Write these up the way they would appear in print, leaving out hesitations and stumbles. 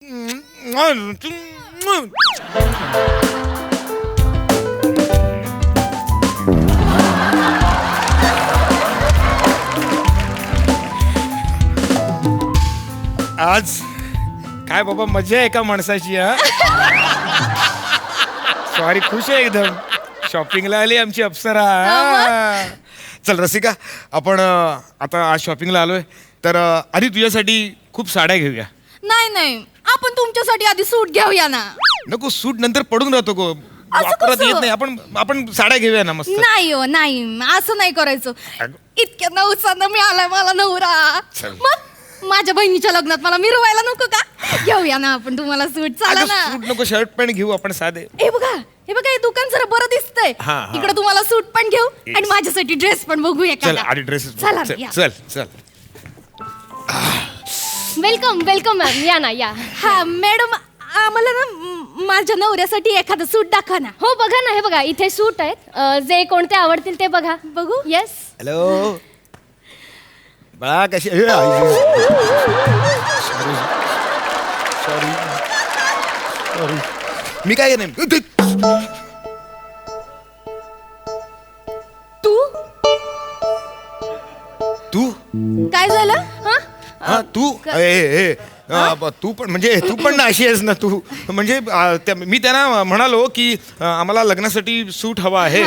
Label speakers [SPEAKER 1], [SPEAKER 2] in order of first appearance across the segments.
[SPEAKER 1] आज काय बाबा मजा आहे का माणसाची. हा सॉरी, खुश आहे एकदम. शॉपिंगला आली आमची अप्सरा. चल रसिका, आपण आता आज शॉपिंगला आलोय तर आधी तुझ्यासाठी खूप साड्या घेऊया.
[SPEAKER 2] नाही नाही, आपण तुमच्यासाठी आधी सूट घेऊया ना.
[SPEAKER 1] नको, सूट नंतर पडून राहतो गो, वापरत
[SPEAKER 2] कसं?
[SPEAKER 1] येत नाही. आपण साड्या घेऊया ना मस्त.
[SPEAKER 2] नाही हो नाही, असं नाही करायचं.
[SPEAKER 1] अगं.
[SPEAKER 2] इतक्या नवसानं मिळालाय मला नवरा.
[SPEAKER 1] चल.
[SPEAKER 2] मग माझ्या बहिणीच्या लग्नात मला मिरवायला नको का? घेऊया ना आपण तुम्हाला सूट. चला ना.
[SPEAKER 1] सूट नको, शर्ट पॅन्ट घेऊ आपण साधे.
[SPEAKER 2] हे बघा हे दुकान जरा बरं दिसतंय.
[SPEAKER 1] हा, हा.
[SPEAKER 2] इकडे तुम्हाला सूट पण घेऊ आणि माझ्यासाठी ड्रेस पण बघूया.
[SPEAKER 1] चल आधी ड्रेसेस.
[SPEAKER 2] चला ना, या.
[SPEAKER 1] चल चल.
[SPEAKER 3] वेलकम वेलकम मॅम, या ना या.
[SPEAKER 2] हा मॅडम, आम्हाला ना माझ्या नवऱ्यासाठी एखादं सूट दाखवा ना.
[SPEAKER 3] हो बघा ना, हे बघा इथे सूट आहेत, जे कोणते आवडतील ते बघा.
[SPEAKER 2] बघू.
[SPEAKER 3] येस.
[SPEAKER 1] हॅलो बाळा, कशी. सॉरी मी काय नाही.
[SPEAKER 2] तू
[SPEAKER 1] तू
[SPEAKER 2] काय झालं?
[SPEAKER 1] हा तू तू पण म्हणजे तू पण ना अशी आहेस ना तू. म्हणजे मी त्यांना म्हणालो की आम्हाला लग्नासाठी सूट हवा आहे.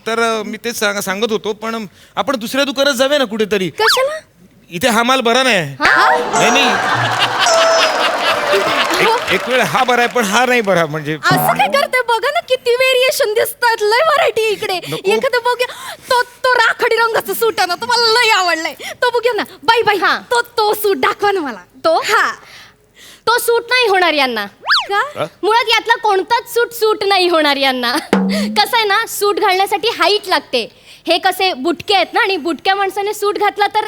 [SPEAKER 1] तर मी तेच सांगत होतो, पण आपण दुसऱ्या दुकानात जाऊया ना कुठेतरी.
[SPEAKER 2] कशाला?
[SPEAKER 1] इथे हा माल बरा नाही. नाही एक वेळ हा बरा आहे पण हा नाही बरा. म्हणजे
[SPEAKER 2] असं काय करते? बघा ना किती व्हेरिएशन दिसतात, लय व्हरायटी इकडे. एखादं बघूया. तो राखाडी रंगाचा सूट आहे ना, तो मला लय आवडलाय. तो बघूया ना. बाई बाई,
[SPEAKER 3] हा.
[SPEAKER 2] तो सूट दाखवा ना मला.
[SPEAKER 3] तो सूट नाही होणार यांना.
[SPEAKER 2] का?
[SPEAKER 3] मुळात यातला कोणताच सूट नाही होणार यांना. कसं आहे ना, सूट घालण्यासाठी हाईट लागते. हे कसे बुटके आहेत ना, आणि बुटक्या माणसाने सूट घातला तर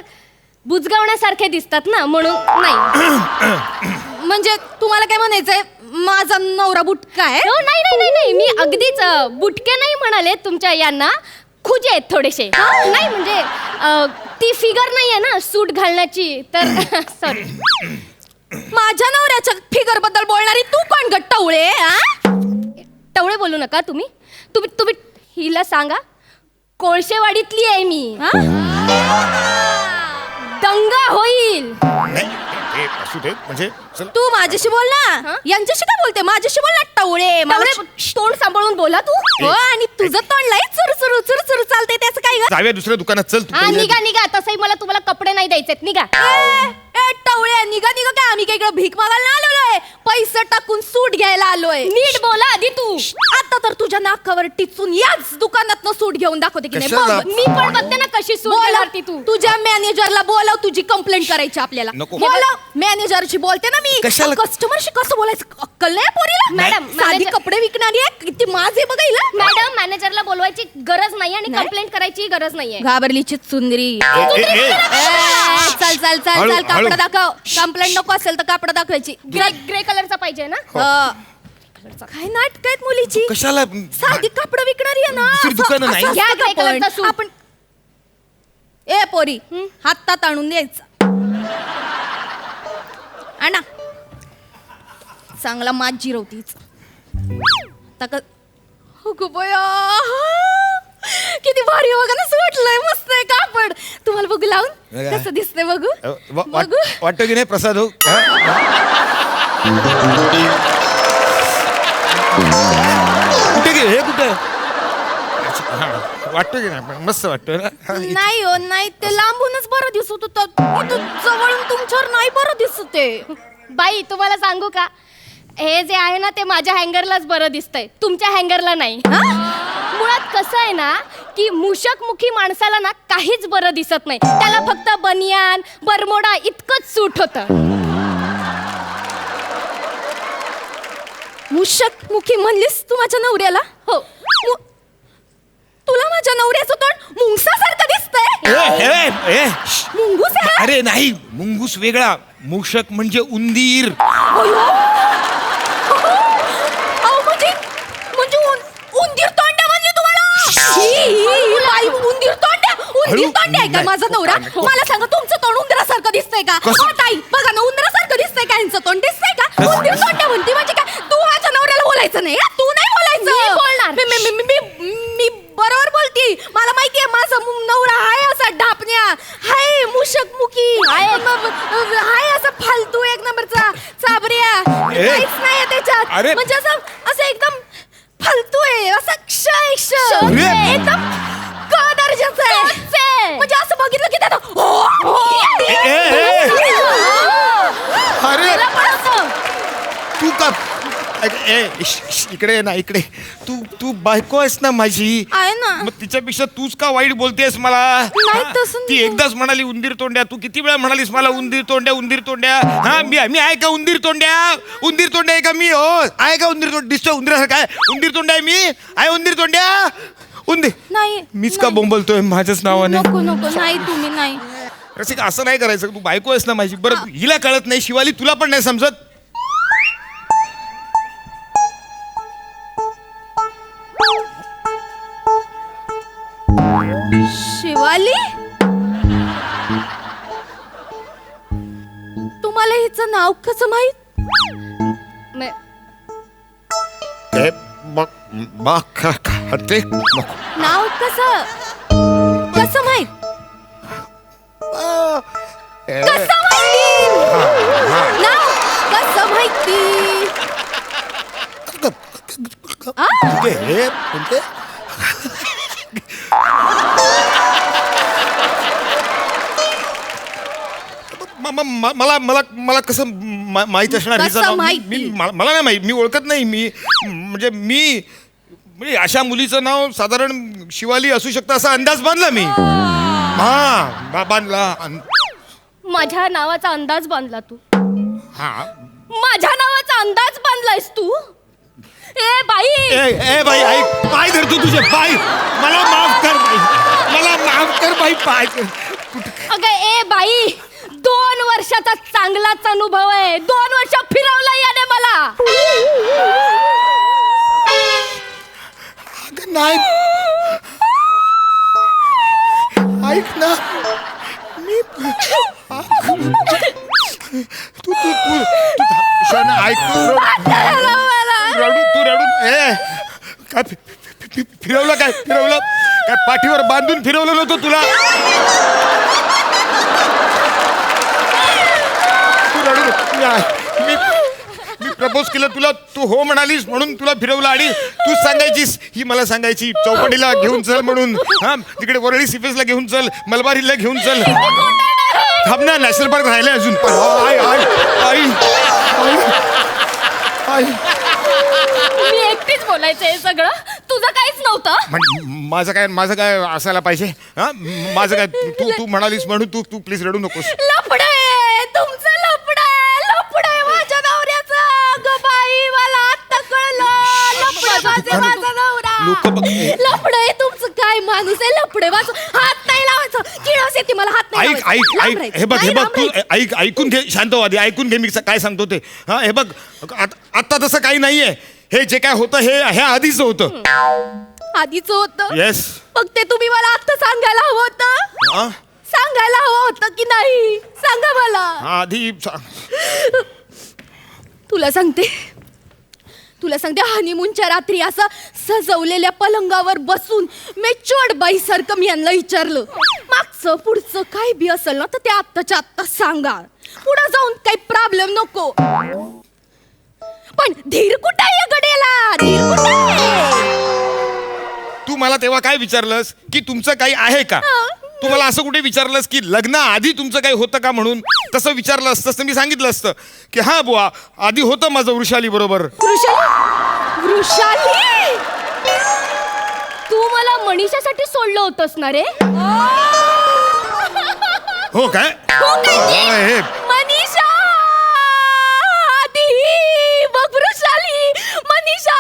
[SPEAKER 3] बुजगावण्यासारखे दिसतात ना, म्हणून नाही.
[SPEAKER 2] म्हणजे तुम्हाला काय म्हणायचंय, माझा नवरा बुटका आहे?
[SPEAKER 3] हो, नाही, मी अगदीच बुटके नाही म्हणाले तुमच्या यांना. खुजे आहेत थोडेसे. नाही म्हणजे ती फिगर नाही आहे ना सूट घालण्याची, तर सॉरी.
[SPEAKER 2] माझ्या नवऱ्याच्या फिगर बद्दल बोलणारी तू कोण ग टवळे?
[SPEAKER 3] टवळे बोलू नका तुम्ही. तुम्ही हिला सांगा, कोळशेवाडीतली आहे मी. दंगा होईल.
[SPEAKER 1] असू दे. म्हणजे
[SPEAKER 2] तू माझ्याशी बोल ना. यांच्याशी काय बोलते? माझ्याशी बोल ना टवळे.
[SPEAKER 3] तोंड सांभाळून बोला तू.
[SPEAKER 2] हो, आणि तुझं तोंड लय चुरचुरू चालतंय, त्याचं काय ग?
[SPEAKER 1] जाऊया दुसऱ्या दुकानात. चल
[SPEAKER 3] हा, निघा. तसंही मला तुम्हाला कपडे नाही द्यायचेत. निघा.
[SPEAKER 2] ए टवळे, निघा काय? आम्ही काय इकडे भीक मागायला आलोय? पैसे टाकून सूट घ्यायला आलोय.
[SPEAKER 3] नीट बोला आधी तू.
[SPEAKER 2] आता तर तुझ्या नाकावर टिचून याच दुकानात सूट घेऊन दाखवते की नाही?
[SPEAKER 1] कशाला?
[SPEAKER 2] बघ.
[SPEAKER 3] मी पण बघते ना कशी सूट घालती तू.
[SPEAKER 2] तुझ्या मॅनेजरला बोलाव, तुझी कंप्लेंट करायची आपल्याला.
[SPEAKER 1] नको.
[SPEAKER 2] बोलाव. मॅनेजरशी बोलते ना मी.
[SPEAKER 1] कशाला?
[SPEAKER 2] कस्टमरशी कसं बोलायचं अक्कल नाही पोरीला?
[SPEAKER 3] मॅडम,
[SPEAKER 2] साधी
[SPEAKER 3] मॅनेजर-
[SPEAKER 2] कपडे विकणारी आहे, किती माझे बघा हिला.
[SPEAKER 3] मॅडम, मॅनेजरला बोलवायची गरज नाही आणि
[SPEAKER 2] नाही?
[SPEAKER 3] कंप्लेंट करायची गरज नाहीये.
[SPEAKER 2] घाबरलीची सुंदरी. चल चल चल
[SPEAKER 1] हळू,
[SPEAKER 2] चल, कापड
[SPEAKER 1] हळू.
[SPEAKER 2] दाखव. कंप्लेंट नको असेल तर कापड दाखवायची.
[SPEAKER 3] ग्रे कलरचा पाहिजे ना.
[SPEAKER 2] काय नाटक आहेत मुलीची.
[SPEAKER 1] कशाला?
[SPEAKER 2] साधी कपडे विकणारी आहे ना.
[SPEAKER 1] दुसरी दुकानं
[SPEAKER 2] असं-
[SPEAKER 1] नाही?
[SPEAKER 2] असं
[SPEAKER 3] घ्या
[SPEAKER 2] असतं
[SPEAKER 3] gray
[SPEAKER 2] का
[SPEAKER 3] color चा
[SPEAKER 2] पण?
[SPEAKER 3] सूट.
[SPEAKER 2] आपण ए पोरी, हातात आणून द्यायचं. आणा. चांगला मात जिरवतीच. किती भारी बघा ना, सुटलंय मस्त आहे कापड. तुम्हाला बघू लावून कसं दिसतंय बघू. बघू.
[SPEAKER 1] वाटतं की नाही प्रसाद हो? कुठे गे हे कुठे? वाटतं की नाही? मस्त वाटतं ना.
[SPEAKER 2] नाही हो नाही, ते लांबूनच बरं दिसत होतं. जवळून तुमच्यावर नाही बरं दिसत आहे.
[SPEAKER 3] बाई, तुम्हाला सांगू का, हे जे आहे ना ते माझ्या हँगरलाच बरं दिसतंय, तुमच्या हँगरला नाही. मुळात कसं आहे ना, की मुखी माणसाला ना काहीच बरं दिसत नाही. त्याला फक्त बनियान बरमोडा इतकंच सूट होतं.
[SPEAKER 2] मुखी म्हणलीस तू माझ्या नवऱ्याला?
[SPEAKER 3] हो.
[SPEAKER 2] तुला माझ्या नवऱ्याचं तोंड मुंगसासारखं दिसतंय. मुंगूस आहे?
[SPEAKER 1] अरे नाही, मुंगूस वेगळा. मूषक म्हणजे उंदीर.
[SPEAKER 2] म्हणजे उंदीर तोंड म्हणली तुम्हाला? उंदीर तोंड आहे का माझा नवरा? मला सांगा तुमचं तोंड उंदरासारखं दिसतंय का?
[SPEAKER 1] कसं?
[SPEAKER 2] हो ताई बघा ना, उंदरासारखं दिसतंय का यांचं तोंड? दिसतंय का? उंदीर तोंड म्हणती म्हणजे काय? तू माझ्या नवऱ्याला बोलायचं नाही, तू नाही बोलायचं.
[SPEAKER 3] मी बोलणार.
[SPEAKER 2] मी बरोबर बोलती. मला माहितीये माझा नवरा हाय असा ढापण्या, हाय मुशकमुखी, हाय असा फालतू एक नंबरचा चाबऱ्या, काहीच नाही त्याच्यात.
[SPEAKER 1] अरे.
[SPEAKER 2] म्हणजे असं एकदम फालतू आहे, असा क्षय
[SPEAKER 1] अरे.
[SPEAKER 2] एकदम क दर्जाचं आहे. म्हणजे असं बघितलं की त्यानं
[SPEAKER 1] अरे
[SPEAKER 2] त्याला पण असं.
[SPEAKER 1] तू का इकडे ये ना, इकडे. तू बायको आहेस ना माझी.
[SPEAKER 2] आहे ना.
[SPEAKER 1] मग तिच्यापेक्षा तूच का वाईट बोलतेस मला?
[SPEAKER 2] नाही,
[SPEAKER 1] हा?
[SPEAKER 2] तसं
[SPEAKER 1] ती
[SPEAKER 2] नाही.
[SPEAKER 1] एकदाच म्हणाली उंदीर तोंड्या. तू किती वेळा म्हणालीस मला उंदीर तोंड्या, उंदीर तोंड्या. हा मी आहे का उंदीर तोंड्या? उंदीर तोंड्या आहे का मी? हो आहे का उंदीर तोंड? दिसतो उंदीरासारखा आहे. उंदीर तोंड्या आहे मी? आहे उंदीर तोंड्या? उंदीर
[SPEAKER 2] नाही
[SPEAKER 1] मीच का बोंबलतोय माझ्याच नावाने?
[SPEAKER 2] नको नाही तुम्ही नाही.
[SPEAKER 1] रसिका असं नाही करायचं. तू बायको आहेस ना माझी. बरं हिला कळत नाही, शिवाली तुला पण नाही समजत.
[SPEAKER 2] शिवाली, तुम्हाला हिचं नाव कसं माहित?
[SPEAKER 3] म-
[SPEAKER 2] नाव कसं माहित? कसं माहिती? नाव कसं माहिती?
[SPEAKER 1] मला मला मला कसं माहित असणार हिचं
[SPEAKER 2] कसं
[SPEAKER 1] नाव?
[SPEAKER 2] माहिती?
[SPEAKER 1] मला नाही माहित. मी ओळखत नाही. म्हणजे अशा मुलीचं नाव साधारण शिवाली असू शकतं असा अंदाज बांधला मी. हा बांधला.
[SPEAKER 3] माझ्या नावाचा अंदाज बांधला तू.
[SPEAKER 1] हा
[SPEAKER 3] माझ्या नावाचा अंदाज बांधलायस तू. ए बाई,
[SPEAKER 1] ए बाई ऐक, पाय धरतो तुझे पाय. मला माफ कर बाई, मला माफ कर बाई, पाय कर.
[SPEAKER 3] अगं ए बाई, 2 वर्षाचा चांगलाच अनुभव आहे. 2 वर्ष फिरवला याने मला.
[SPEAKER 1] अगं नाही, ऐक ना. मी तू शाना ऐक. तू रडू ए काय फिरवलं काय पाठीवर बांधून फिरवलं नव्हतं तुला? तू रडू. मी प्रपोज केलं तुला, तू हो म्हणालीस म्हणून तुला फिरवलं. आणि तू सांगायचीस, ही मला सांगायची चौपाटीला घेऊन चल म्हणून. हा तिकडे वरळी सिफेसला घेऊन चल, मलबारीला घेऊन चल. थांब ना, नॅशनल पार्क राहिलंय अजून. आई
[SPEAKER 3] मी एकटीच बोलायचं हे सगळं, तुझं काहीच नव्हतं.
[SPEAKER 1] माझं काय असायला पाहिजे? हा माझं काय? तू म्हणालीस म्हणून तू प्लीज रडू नकोस.
[SPEAKER 2] लफडे, तुमचं लफडे माझ्या नवऱ्याचं. ग बाई, मला आता कळलं. लफडे माझा नवरा. लफडे तुमचं. काय माणूस आहे लफडे माझं. हात नाही लावायचं. किळस येते मला, हात नाही
[SPEAKER 1] ऐक
[SPEAKER 2] लावायचं.
[SPEAKER 1] ऐक हे बघ तू ऐकून घे. शांत हो आधी, ऐकून घे मी काय सांगतो ते. हा हे बघ, आता तसं काही नाहीये. हे जे काय होतं हे आधीच होतं.
[SPEAKER 2] आधीच होतं.
[SPEAKER 1] येस.
[SPEAKER 2] मग ते तुम्ही मला आता सांगायला हवं होतं. सांगायला हवं होतं की नाही? सांगा मला.
[SPEAKER 1] आधी
[SPEAKER 2] तुला सांगते हनीमूनच्या रात्री असं सजवलेल्या पलंगावर बसून मेच्युअर्ड बाईसारखं मी यांना विचारलं, मागचं पुढचं काय बी असेल ना तर ते आत्ताच्या आत्ता सांगा. पुढे जाऊन काही प्रॉब्लेम नको. पण धीर कुठे आहे गड्याला? धीर कुठे आहे?
[SPEAKER 1] तू मला तेव्हा काय विचारलंस की तुमचं काही आहे का? तू मला असं कुठे विचारलंस की लग्न आधी तुमचं काही होतं का म्हणून? तसं विचारलं असतं तर मी सांगितलं असतं की हा बुवा आधी होतं माझं वृषाली बरोबर.
[SPEAKER 2] वृषाली,
[SPEAKER 3] तू मला मनीषासाठी सोडलं होतंस ना रे?
[SPEAKER 1] हो काय? हे
[SPEAKER 2] मनीषा आधी बघ वृषाली. मनीषा,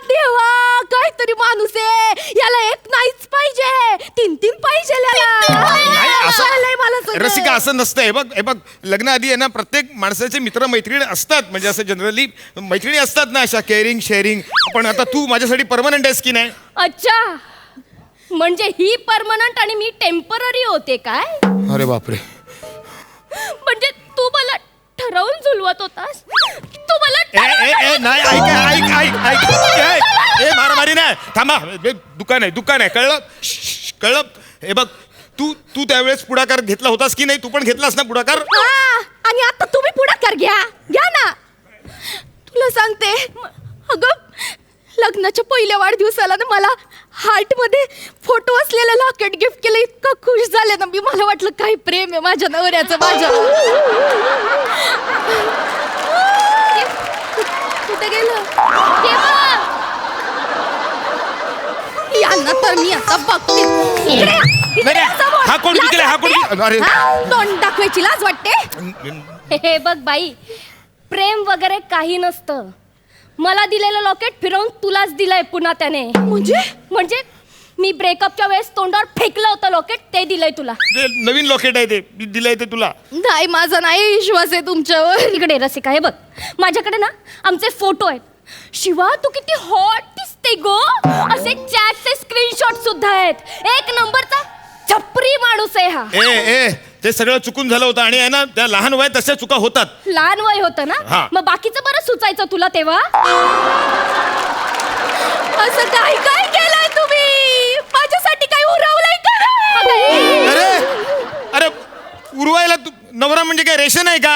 [SPEAKER 2] देवा काहीतरी माणूस आहे. याला एक नाहीच पाहिजे, 3 पाहिजे
[SPEAKER 1] रसिका. असं नसतं. हे बघ लग्न आधी आहे ना प्रत्येक माणसाचे मित्र मैत्रिणी असतात. म्हणजे असं जनरली मैत्रिणी असतात ना अशा केअरिंग शेअरिंग. पण आता तू माझ्यासाठी परमनंट आहेस की नाही?
[SPEAKER 3] अच्छा, म्हणजे ही परमनंट आणि मी टेम्पररी होते काय?
[SPEAKER 1] अरे बापरे.
[SPEAKER 3] म्हणजे तू मला ठरवून झुलवत होतास. तू मला
[SPEAKER 1] ए नाही ऐक मारामारी नाही. थांबा, दुकान आहे कळलं? कळलं? हे बघ, तू त्यावेळेस पुढाकार घेतला होतास की नाही? तू पण घेतलास ना पुढाकार?
[SPEAKER 2] आणि आता तुम्ही पुढाकार घ्या ना. तुला सांगते, अगं लग्नाच्या पहिल्या वाढदिवसाला ना मला हार्ट मध्ये फोटो असलेलं लॉकेट गिफ्ट केलं. इतकं खुश झाले ना मी. मला वाटलं काय प्रेम आहे माझ्या नवऱ्याचं माझ्या. कुठे गेलं? यांना तर मी आता बघते.
[SPEAKER 1] हा कोण विकलाय? हा कोण? अरे
[SPEAKER 2] तोंड दाखवायची लाज वाटते.
[SPEAKER 3] हे बघ बाई, प्रेम वगैरे काही नसतं. मला दिलेलं लॉकेट फिरवून तुलाच दिलंय पुन्हा त्याने. म्हणजे मी ब्रेकअपच्या वेळेस तोंडावर फेकलं होतं लॉकेट, ते दिलंय तुला.
[SPEAKER 1] ते नवीन लॉकेट आहे, ते दिलंय ते तुला.
[SPEAKER 2] नाही, माझा नाही विश्वास आहे तुमच्यावर.
[SPEAKER 3] इकडे रसिका, हे बघ, माझ्याकडे ना आमचे फोटो आहेत. शिवा, तू किती हॉट दिसते गो. असे चॅटचे स्क्रीनशॉट सुद्धा आहेत. एक नंबरचा छपरी माणूस आहे हा.
[SPEAKER 1] ए ते सगळं चुकून झालं होतं. आणि आहे ना, त्या लहान वयात तशा चुका होतात.
[SPEAKER 3] लहान वय होतं ना,
[SPEAKER 1] हा.
[SPEAKER 3] मग बाकीचं बरं सुचायचं तुला तेव्हा.
[SPEAKER 2] असं काय काय केलंय तुम्ही? माझ्यासाठी काय उरवलंय का?
[SPEAKER 1] अरे उरवायला नवरा म्हणजे काय रेशन आहे का?